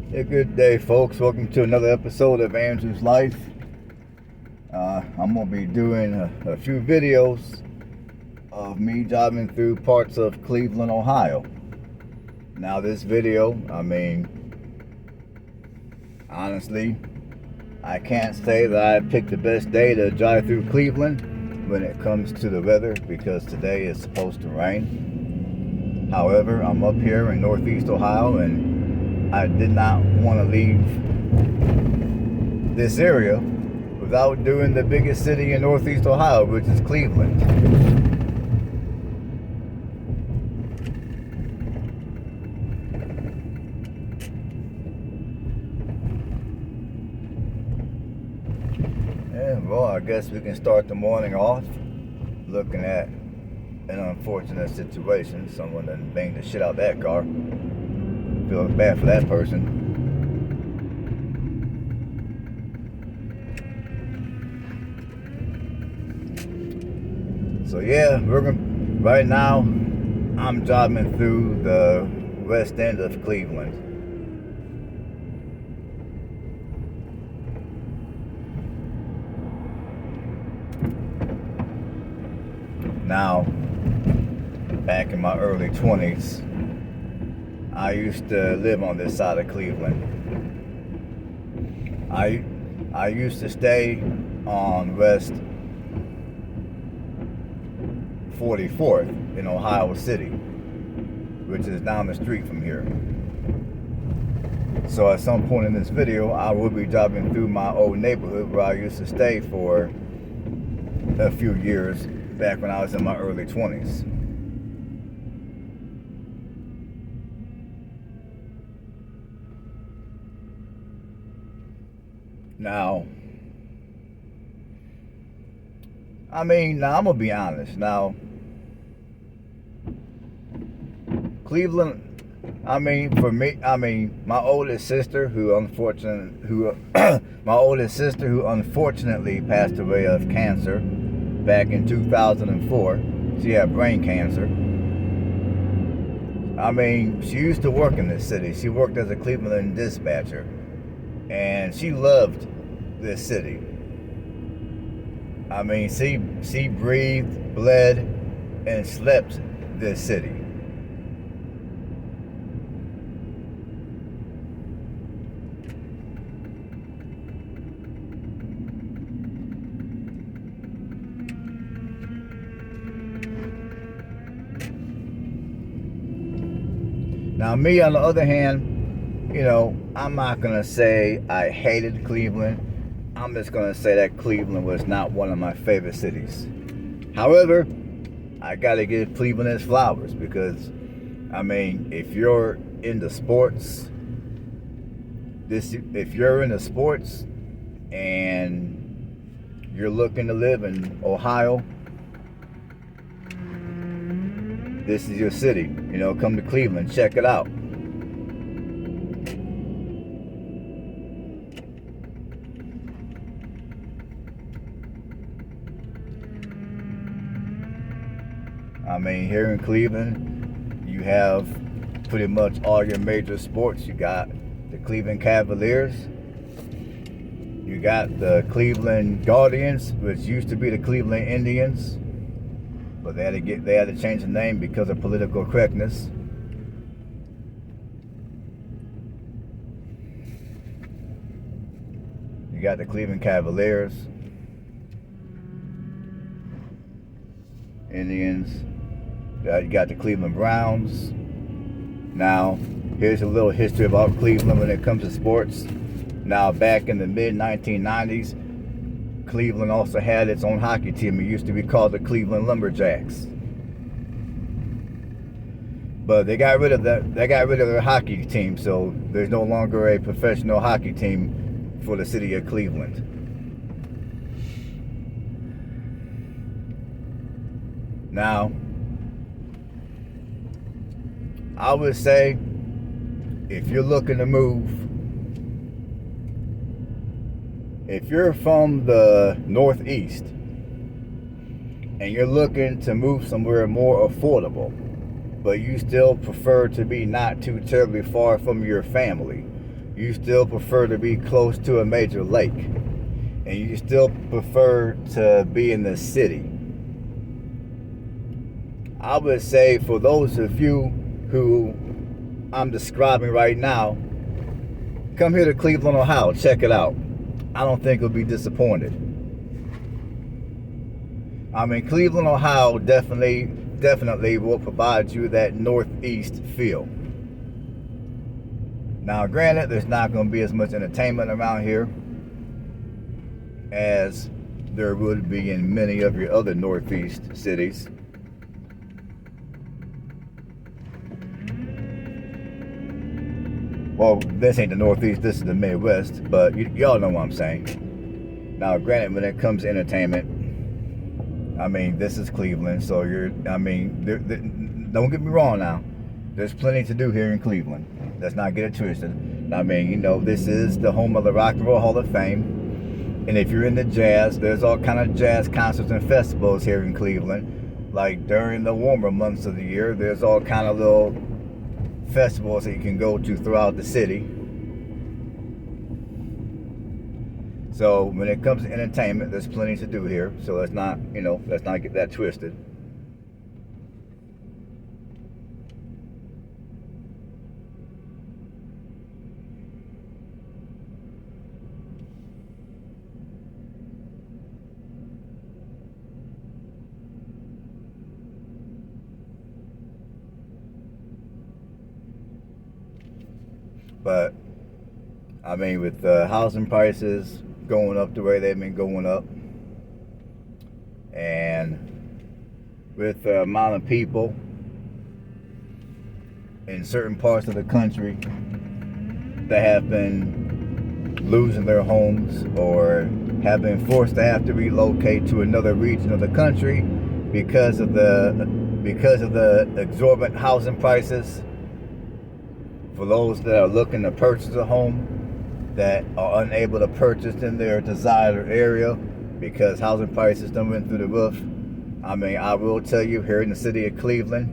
Hey, good day, folks. Welcome to another episode of Andrew's Life. I'm going to be doing a few videos of me driving through parts of Cleveland, Ohio. Now, this video, honestly, I can't say that I picked the best day to drive through Cleveland when it comes to the weather, because today is supposed to rain. However, I'm up here in Northeast Ohio, and I did not want to leave this area without doing the biggest city in Northeast Ohio, which is Cleveland. And well, I guess we can start the morning off looking at an unfortunate situation. Someone done banged the shit out of that car. Feels bad for that person. So yeah, right now I'm driving through the west end of Cleveland. Now, back in my early 20s, I used to live on this side of Cleveland. I used to stay on West 44th in Ohio City, which is down the street from here. So at some point in this video, I will be driving through my old neighborhood where I used to stay for a few years back when I was in my early 20s. Now, I'm gonna be honest. Now, Cleveland, for me, my oldest sister, who unfortunately passed away of cancer back in 2004. She had brain cancer. She used to work in this city. She worked as a Cleveland dispatcher, and she loved this city. She breathed, bled, and slept this city. Now, me, on the other hand, I'm not going to say I hated Cleveland. I'm just going to say that Cleveland was not one of my favorite cities. However, I got to give Cleveland its flowers, because, if you're into sports, and you're looking to live in Ohio, this is your city. Come to Cleveland, check it out. Here in Cleveland, you have pretty much all your major sports. You got the Cleveland Cavaliers. You got the Cleveland Guardians, which used to be the Cleveland Indians, but they had to change the name because of political correctness. You got the Cleveland Cavaliers, Indians. You got the Cleveland Browns. Now, here's a little history about Cleveland when it comes to sports. Now, back in the mid-1990s, Cleveland also had its own hockey team. It used to be called the Cleveland Lumberjacks. But they got rid of their hockey team, so there's no longer a professional hockey team for the city of Cleveland. Now, I would say, if you're looking to move, if you're from the Northeast and you're looking to move somewhere more affordable, but you still prefer to be not too terribly far from your family, you still prefer to be close to a major lake, and you still prefer to be in the city, I would say for those of you who I'm describing right now, come here to Cleveland, Ohio. Check it out. I don't think you'll be disappointed. I mean, Cleveland, Ohio definitely will provide you that northeast feel. Now, granted, there's not going to be as much entertainment around here as there would be in many of your other northeast cities. Well, this ain't the Northeast, this is the Midwest, but y'all know what I'm saying. Now, granted, when it comes to entertainment, I mean, this is Cleveland, so don't get me wrong now. There's plenty to do here in Cleveland. Let's not get it twisted. I mean, this is the home of the Rock and Roll Hall of Fame. And if you're into jazz, there's all kind of jazz concerts and festivals here in Cleveland. Like during the warmer months of the year, there's all kind of little festivals that you can go to throughout the city. So when it comes to entertainment, there's plenty to do here. So let's not get that twisted. But I mean, with housing prices going up the way they've been going up, and with the amount of people in certain parts of the country that have been losing their homes or have been forced to have to relocate to another region of the country because of the exorbitant housing prices. For those that are looking to purchase a home that are unable to purchase in their desired area because housing prices done went through the roof. I mean, I will tell you, here in the city of Cleveland,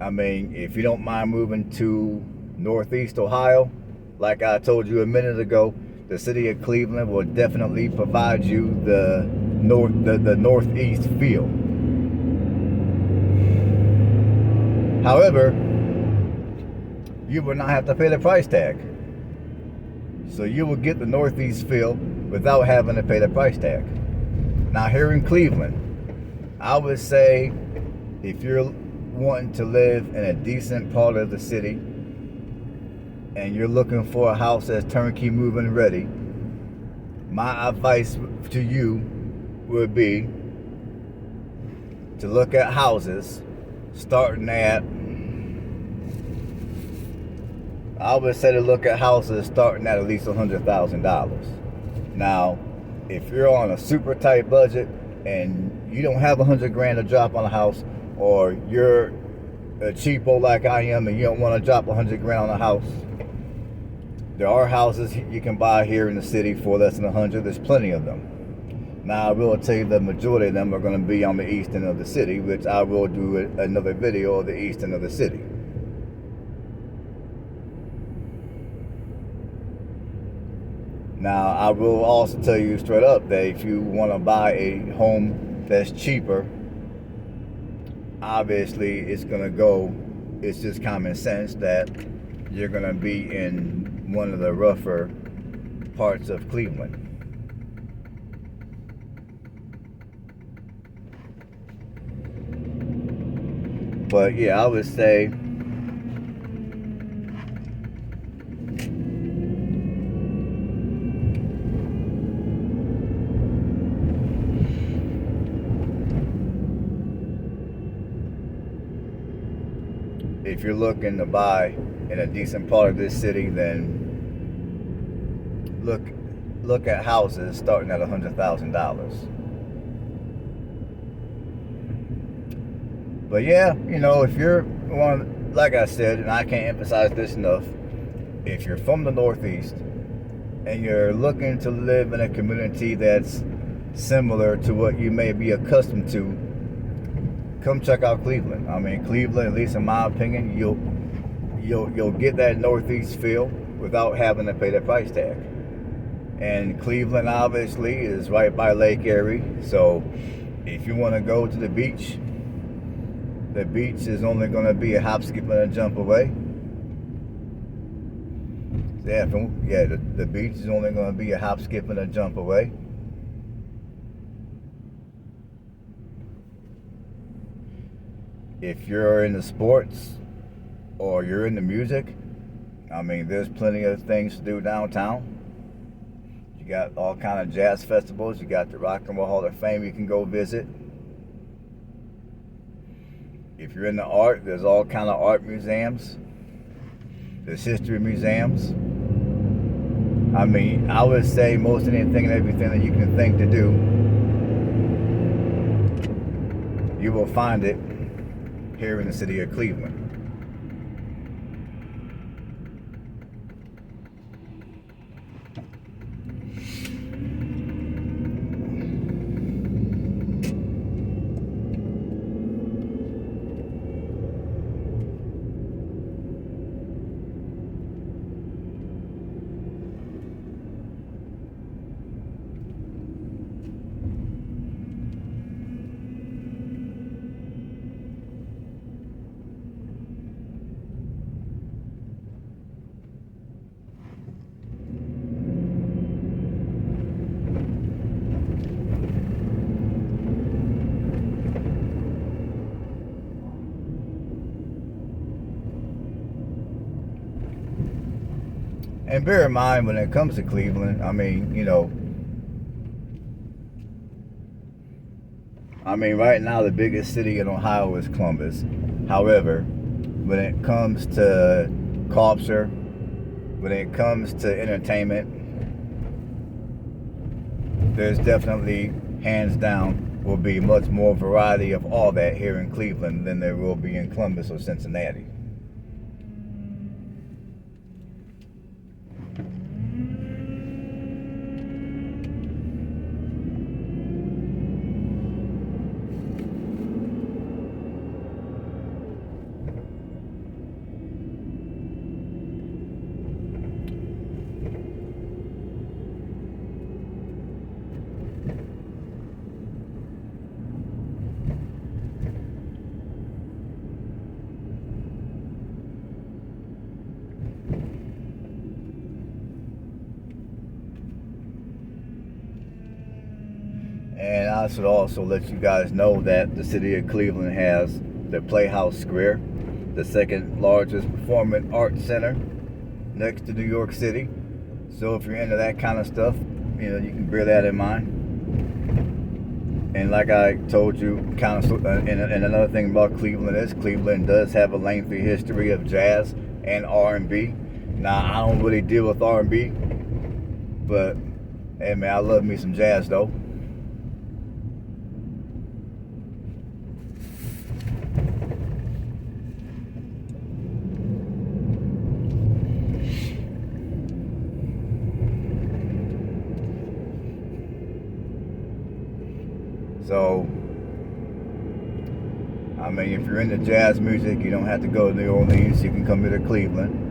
I mean, if you don't mind moving to Northeast Ohio, like I told you a minute ago, the city of Cleveland will definitely provide you the Northeast feel. However, you will not have to pay the price tag. So you will get the Northeast feel without having to pay the price tag. Now here in Cleveland, I would say if you're wanting to live in a decent part of the city and you're looking for a house that's turnkey move-in ready, my advice to you would be to look at houses starting at, I would say to look at houses starting at least $100,000. Now, if you're on a super tight budget and you don't have $100,000 to drop on a house, or you're a cheapo like I am and you don't want to drop $100,000 on a house, there are houses you can buy here in the city for less than $100,000. There's plenty of them. Now, I will tell you the majority of them are going to be on the east end of the city, which I will do another video of the east end of the city. Now, I will also tell you straight up that if you want to buy a home that's cheaper, obviously it's just common sense that you're going to be in one of the rougher parts of Cleveland. But yeah, I would say if you're looking to buy in a decent part of this city, then look at houses starting at $100,000. But yeah, if you're one, like I said, and I can't emphasize this enough, if you're from the Northeast and you're looking to live in a community that's similar to what you may be accustomed to, come check out Cleveland. I mean, Cleveland, at least in my opinion, you'll get that Northeast feel without having to pay the price tag. And Cleveland obviously is right by Lake Erie, so if you want to go to the beach is only going to be a hop, skip, and a jump away. The beach is only going to be a hop, skip, and a jump away. If you're into sports or you're into music, I mean, there's plenty of things to do downtown. You got all kind of jazz festivals. You got the Rock and Roll Hall of Fame you can go visit. If you're into art, there's all kind of art museums. There's history museums. I mean, I would say most anything and everything that you can think to do, you will find it here in the city of Cleveland. And bear in mind, when it comes to Cleveland, I mean, right now the biggest city in Ohio is Columbus. However, when it comes to culture, when it comes to entertainment, there's definitely, hands down, will be much more variety of all that here in Cleveland than there will be in Columbus or Cincinnati. And I should also let you guys know that the city of Cleveland has the Playhouse Square, the second largest performing arts center next to New York City. So if you're into that kind of stuff, you can bear that in mind. And like I told you, and another thing about Cleveland is Cleveland does have a lengthy history of jazz and R&B. Now, I don't really deal with R&B, but hey man, I love me some jazz though. So, I mean, if you're into jazz music, you don't have to go to New Orleans. You can come here to Cleveland.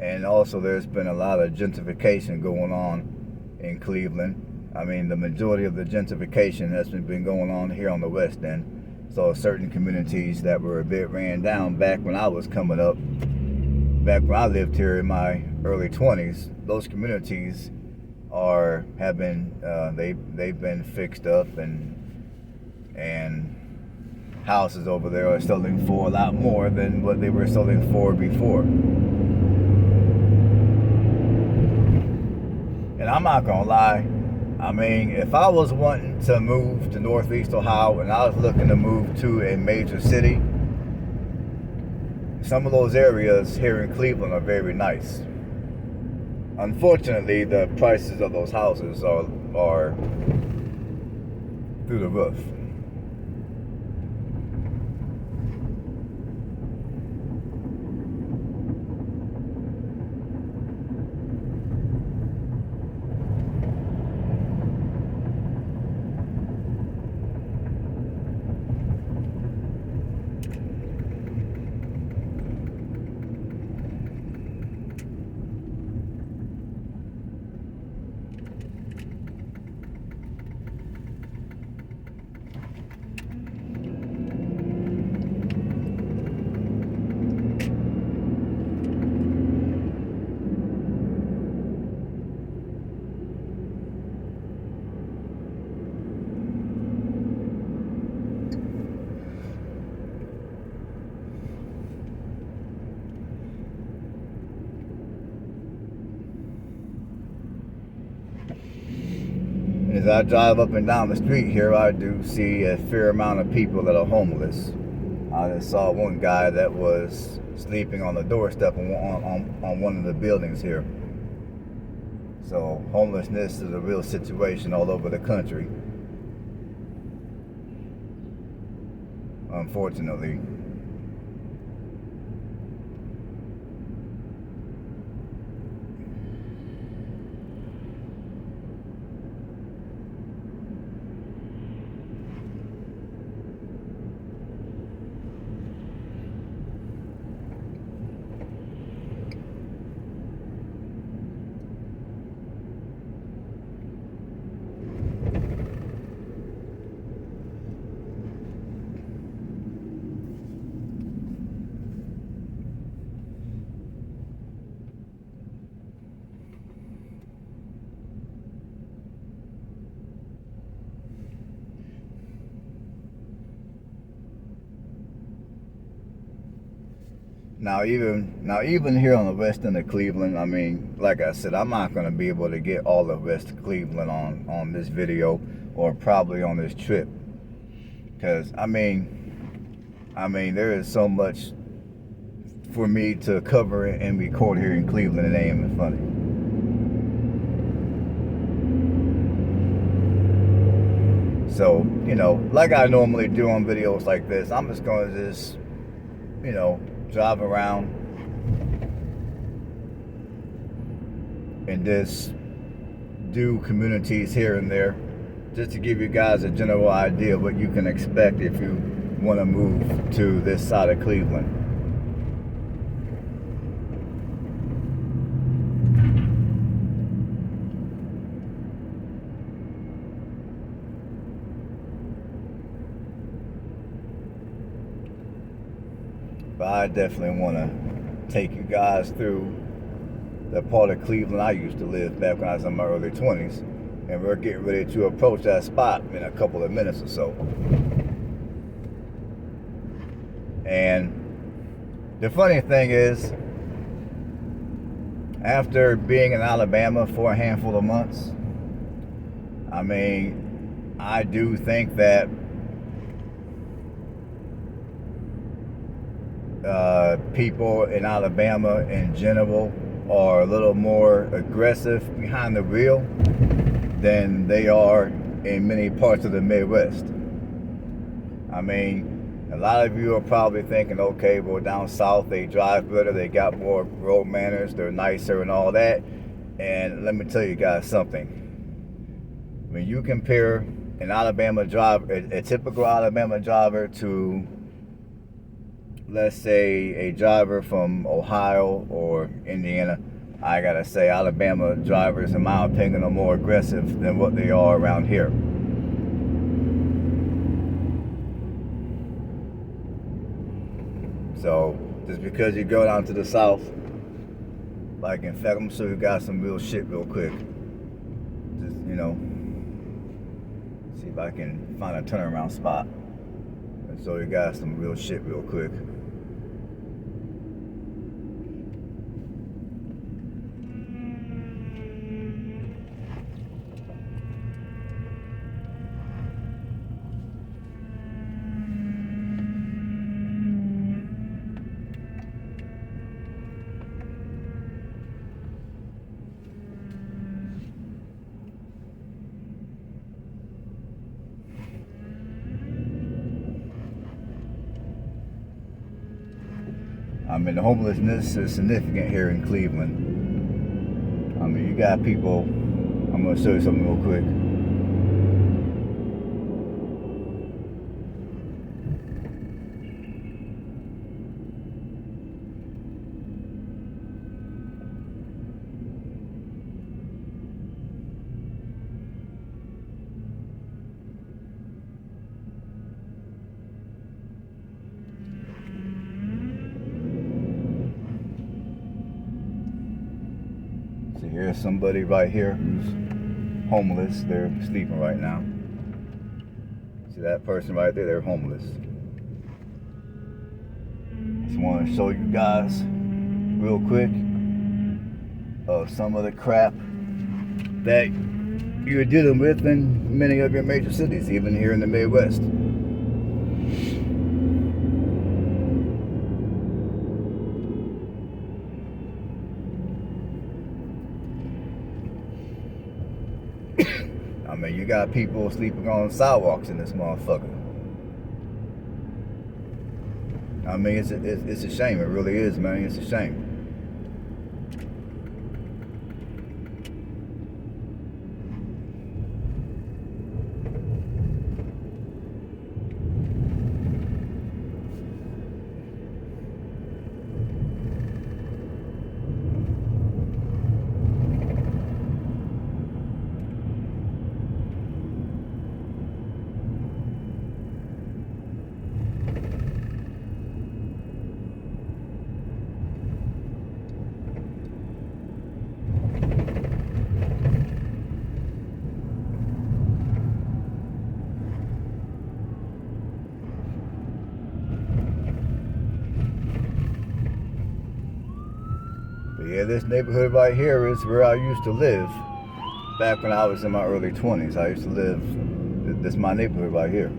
And also there's been a lot of gentrification going on in Cleveland. I mean, the majority of the gentrification has been going on here on the West End. So certain communities that were a bit ran down back when I was coming up, back when I lived here in my early 20s, those communities have been they've been fixed up, and houses over there are selling for a lot more than what they were selling for before. And I'm not gonna lie, I mean, if I was wanting to move to Northeast Ohio and I was looking to move to a major city, some of those areas here in Cleveland are very nice. Unfortunately, the prices of those houses are through the roof. As I drive up and down the street here, I do see a fair amount of people that are homeless. I just saw one guy that was sleeping on the doorstep on one of the buildings here. So homelessness is a real situation all over the country, unfortunately. Now even here on the west end of Cleveland, I mean, like I said, I'm not going to be able to get all the west of Cleveland on this video, or probably on this trip, because I mean there is so much for me to cover and record here in Cleveland. It ain't even funny. So, you know, like I normally do on videos like this, I'm just going to you know, drive around and just do communities here and there, just to give you guys a general idea of what you can expect if you want to move to this side of Cleveland. But I definitely want to take you guys through the part of Cleveland I used to live back when I was in my early 20s. And we're getting ready to approach that spot in a couple of minutes or so. And the funny thing is, after being in Alabama for a handful of months, I mean, I do think that people in Alabama in general are a little more aggressive behind the wheel than they are in many parts of the Midwest. I mean, a lot of you are probably thinking, okay, well, down south they drive better, they got more road manners, they're nicer and all that. And let me tell you guys something. When you compare an Alabama driver, a typical Alabama driver, to, let's say, a driver from Ohio or Indiana, I gotta say Alabama drivers, in my opinion, are more aggressive than what they are around here. So just because you go down to the south, like, in fact, I'm gonna show you guys some real shit real quick. just, see if I can find a turnaround spot and show you guys some real shit real quick. I mean, the homelessness is significant here in Cleveland. I mean, you got people. I'm going to show you something real quick. So here's somebody right here who's homeless. They're sleeping right now. See that person right there? They're homeless. Just want to show you guys real quick some of the crap that you're dealing with in many of your major cities, even here in the Midwest. I mean, you got people sleeping on sidewalks in this motherfucker. I mean, it's a shame. It really is, man. It's a shame. But yeah, this neighborhood right here is where I used to live back when I was in my early 20s. I used to live, this is my neighborhood right here.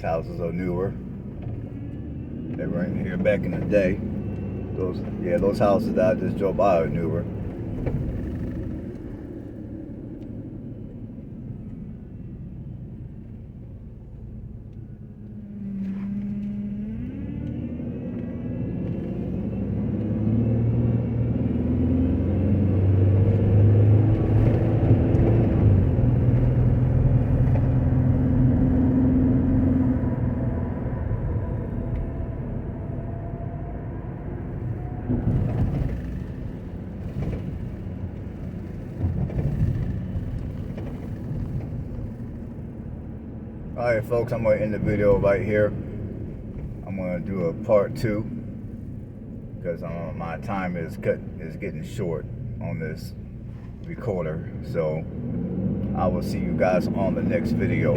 These houses are newer. They were in here back in the day. Those houses that I just drove by are newer. Alright folks, I'm going to end the video right here. I'm going to do a part 2 because my time is getting short on this recorder. So I will see you guys on the next video.